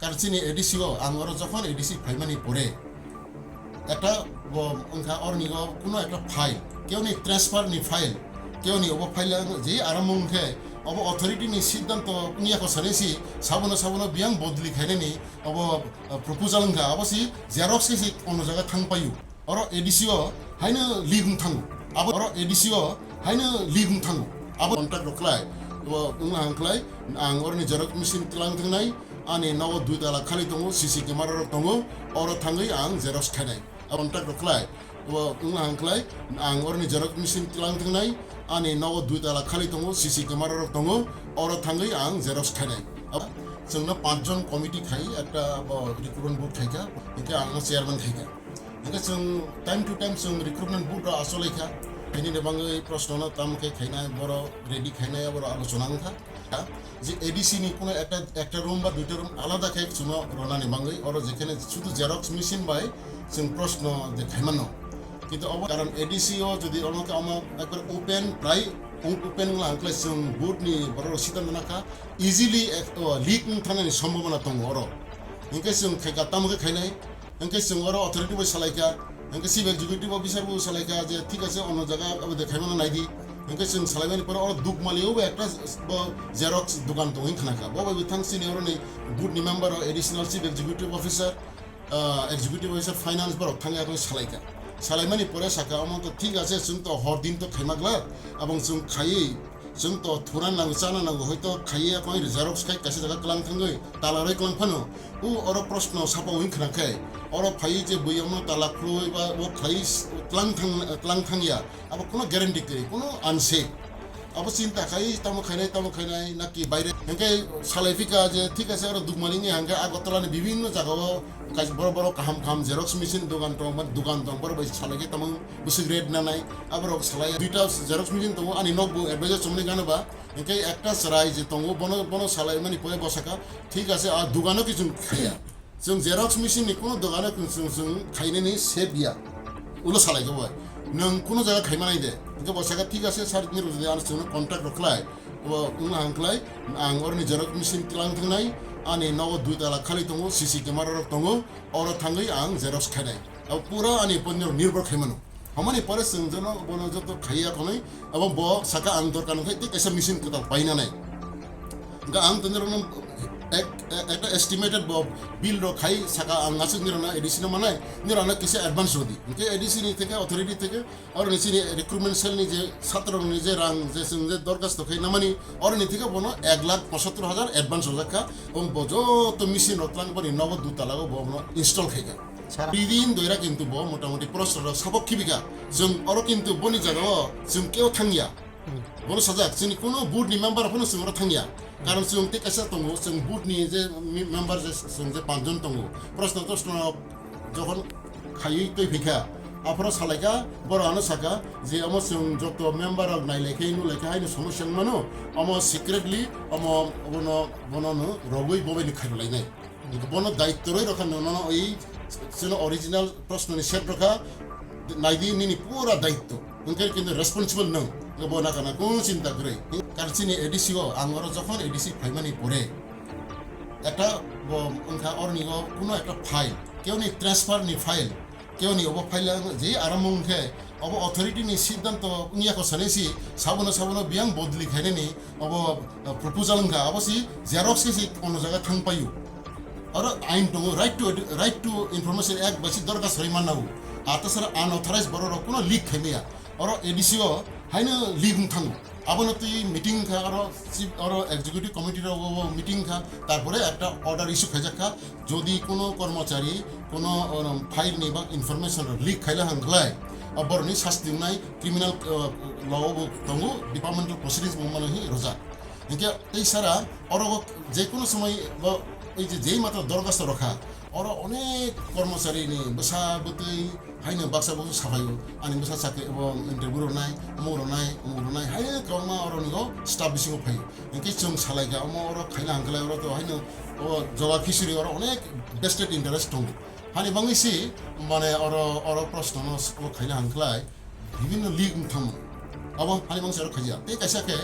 কারচিনি এডিসিও আঙর যখন এডিসি ফাইমানি পড়ে একটা অরনি কোনো একটা ফাইল কেউ নি ট্রান্সফার নি ফাইল কেউ নি ফাইল যে আরম্ভে অথরিটি নি সিদ্ধান্ত নিয়াকো সানেসি সাবনো বিয়াং বদলি খাইনি প্রপোজাল হঙ্কা অবশ্যই জেরক্স কেসি অন্য জায়গা থাং পায়ু অর এডিসিও হাইনো লিগুং থাঙ্গু আবার এডিসিও হাইনো লিগুং থাঙ্গু আবার কন্ট্রাক্ট রখলায় হাंख्लाय आं अरनि जेरक्स मेसिन तलां थांनाय आंनि नव दुइ ताला खालि दङ सीसी केमेरा दङ अर थाङै आं जेरक्स खायनाय कन्ट्राक्ट रखलाय हांख्लाय आं अरनि जेरक्स मेसिन तलां थांनाय आंनि नव दुइ ताला खालि दङ सीसी केमेरा दङ अर थाङै आं जेरक्स खायनाय जोंना 5 जन कमिटि खाय একটা रिक्रुटमेंट बोर्ड खायका इनके आं चेयारमैन खायका इनके जों टाइम टू टाइम जों रिक्रुटमेंट बोर्ड आसलायखा बेनि बाङै प्रश्न तामखे खायनाय बर रेडी खायनाय बर आलोचना खा যে এডিসি নি কোনো একটা রুম বা দুইটা রুম আলাদা খাই শুনো রনানি বাঙै আর যেখানে শুধু জেরক্স মেশিন বাই जों প্রশ্ন যে খাইমানো কিন্তু কারণ এডিসিও যদি অনেক আমার একবার ওপেন প্রায় ওপেন লাংক্লে जों বুটনি বড় সিদ্ধান্ত নাকা ইজিলি লিক থানানি সম্ভাবনা দङ আর ইনকে जों খাইকা তামকে খাইনাय ইনকে जों আর অথরিটি বাই সালাইকা इनके चिफ एक्जिक्यूटिव ऑफिसर वो सालायका जे ठीक আছে অন্য জায়গা अब দেখাইমানো নাইদি इनके जों सालायबानि पर और दुक मालियाव একটা জেরক্স দোকান দङ খানাका बबे बिथां सिनियर नि बुटनि member additional chief executive officer finance बर थाङा को सालायका सालायमानि परे साका अमन तो ठीक আছে जों तो हर दिन तो खाइमागला এবং जों खायै जों तो थुरान नांगौ जाना नांगौ हयतो खायै कोइ जेरक्स खाय कासे जागा क्लां थाङै तालारै क्लां फानो उ अर प्रश्न सापाव खानाखै और फाइ जे बैयावनो ताला खुलुय बा वो खाइ क्लां थाङिया अब कोनो ग्यारेंटी गै कोनो आनसे अब चिंता खाइ तामो खाइनाय नाकि বাইরে हेंके सालायफिका जे ठीक আছে और दुगमालिनि हांगे আগরতলাनि বিভিন্ন জায়গাও কাজ বড় বড় কাহামখাম জেরক্স মেশিন দোকান দং বড় বাই সালাগে তামং বুসি গ্রেড নানাই আবার সালাই দুইটা জেরক্স মেশিন দङ আনি নকবো এডভাইজার সমনি গানবা হেंके একটা সরাই যে দङ বন সালাই মানি পরে বসাকা ঠিক আছে আর দোকানও কিছু খাইয়া जों जेरक्स मेसिन नि कोनो दगाना जों खाइनायनि सेफ गैया उलो सालायगोबाय नों कोनो जायगा खाइमानाय दे इनके बसाका ठीक আছে सार नि रुजुदे आं जों कन्ट्राक्ट रखलाय हांख्लाय आं अरनि जेरक्स मेसिन तलां थांनाय आंनि नव दुइ ताला खालि दङ सीसी केमेरा दङ अर थाङै आं जेरक्स खायनाय अब पूरा आंनि पन्यर निर्भर खाइमानो हमानि परे जों जनो बनो जतो खाइया खनै अब ब साका आं दरकार नखै ते कैसा मेसिन कता पाइनानै गा आं तनेरनो একটা এস্টিমেটেড বিল রখাই সাকা আংগাসে নিরনা এডিসিনো মানাই নিরনা কিসে অ্যাডভান্স হদি ইনকে এডিসিনি থেকে অথরিটি থেকে আর নিসিনি রিক্রুটমেন্ট সেল নি যে ছাত্রনি যে রাং যে যে দরখাস্ত খাই নামানি আর নি থেকে বনো 1,75,000 অ্যাডভান্স হজাকা এবং বজো তো মেশিন রতলাং পরি নব দুতালাগো বনো ইনস্টল খাইগা বিদিন দইরা কিন্তু ব মোটামুটি প্রশ্ন সাপক্ষিবিকা जों আর কিন্তু বনি জায়গা जों কেউ থাঙ্গিয়া বড় সাজাক जोंनि কোনো বুটনি মেম্বার কোনো जों থাঙ্গিয়া कारण जों ते कैसा दङ जों बुटनि जे मेम्बार जों जे 5 जन दङ प्रश्न जखन खायै तै फैखा आफरा सालायका बरानो साका जे अम जों जत मेम्बार नायलेखै नुलेखै हायनो समस्या मानो अम सिक्रेटली अम बनो रगै बबेनि खायलायनाय बनो दायित्वरै रखा न ओइ जों ओरिजिनल प्रश्ननि सेट रखा नायदि निनि पूरा दायित्व उनके किन्तु रेसपन्सिबल नों बना kana কোনো চিন্তা করে কারচিনি এডিসিও আঙর যখন এডিসি ফাইমানি পড়ে একটা অরনি কোনো একটা ফাইল কেউ নি ট্রান্সফার নি ফাইল কেউ নি ফাইল যে আরম্ভে অথরিটি নি সিদ্ধান্ত নিয়াকো সানেসি সাবনো বিয়াং বদলি খাইনি প্রপোজাল হঙ্কা অবশ্যই জেরক্স কেসি অন্য জায়গা থাং পায়ু আর আইন দङ রাইট টু ইনফরমেশন এক বাসি দরকার সরি মাননাগো আর তাছাড়া আনঅথরাইজ বড় কোনো লিক খাইনিয়া আর এডিসিও हाइनो लिगुं थाङो आबनति मिटिं खा आरो एग्जिक्यूटिव कमिटिर मिटिं खा तारपरे একটা অর্ডার ইস্যু খাইজাকা যদি কোনো কর্মচারী কোনো ফাইল নি বা ইনফরমেশন লিক খাইলা হাংলায় अबरनि শাস্তি নাই ক্রিমিনাল ল দङ ডিপার্টমেন্টাল প্রসিডিংস মমানহি রোজা ইনকে এই সারা আর যে কোনো সময় এই যে যেই মাত্র দরখাস্ত রাখা और अनेक कर्मचारी नि बसा बतै हाइनो बाक्सा बसु साफायो आनि बसा साके इन्टारभिउ रनाय अमुरनाय हाइनो गावमा और निगो स्टाफ बिसिङो फायो इनके जों सालायगा और खाइना हांखलाय और तो हाइनो जगा खिसुरि और अनेक बेस्टेड इन्टारेस्ट दङ हानि बाङैसि माने और प्रश्न खाइना हांखलाय विभिन्न लिग थाम अब हानि बांसि और खाइया ते कैसाके